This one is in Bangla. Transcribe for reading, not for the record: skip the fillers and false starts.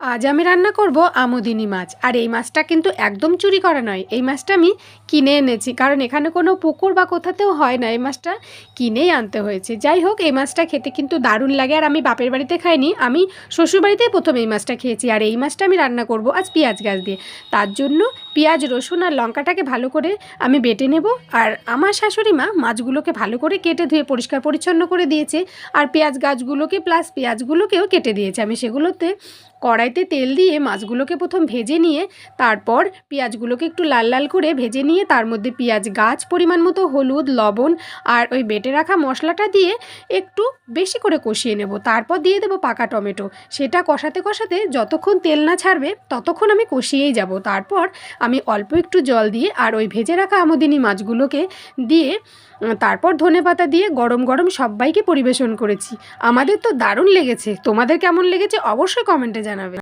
আজ আমি রান্না করব আমুদিনী মাছ। আর এই মাছটা কিন্তু একদম চুরি করা নয়, এই মাছটা আমি কিনে এনেছি, কারণ এখানে কোনো পুকুর বা কোথাতেও হয় না, এই মাছটা কিনেই আনতে হয়েছে। যাই হোক, এই মাছটা খেতে কিন্তু দারুণ লাগে। আর আমি বাপের বাড়িতে খাইনি, আমি শ্বশুরবাড়িতেই প্রথম এই মাছটা খেয়েছি। আর এই মাছটা আমি রান্না করব আজ পেঁয়াজ গাছ দিয়ে। তার জন্য পেঁয়াজ, রসুন আর লঙ্কাটাকে ভালো করে আমি বেটে নেব। আর আমার শাশুড়ি মা মাছগুলোকে ভালো করে কেটে ধুয়ে পরিষ্কার পরিচ্ছন্ন করে দিয়েছে। আর পেঁয়াজ গাছগুলোকে প্লাস পেঁয়াজগুলোকেও কেটে দিয়েছে। আমি সেগুলোতে কড়াইতে তেল দিয়ে মাছগুলোকে প্রথম ভেজে নিয়ে তারপর পেঁয়াজগুলোকে একটু লাল লাল করে ভেজে নিয়ে তার মধ্যে পেঁয়াজ গাছ, পরিমাণ মতো হলুদ, লবণ আর ওই বেটে রাখা মশলাটা দিয়ে একটু বেশি করে কষিয়ে নেব। তারপর দিয়ে দেবো পাকা টমেটো। সেটা কষাতে কষাতে যতক্ষণ তেল না ছাড়বে ততক্ষণ আমি কষিয়েই যাব। তারপর আমি অল্প একটু জল দিয়ে আর ওই ভেজে রাখা আমুদিনী মাছগুলোকে দিয়ে তারপর ধনেপাতা দিয়ে গরম গরম সবাইকে পরিবেশন করেছি। আমাদের তো দারুণ লেগেছে। তোমাদের কেমন লেগেছে অবশ্যই কমেন্টে জানাবে।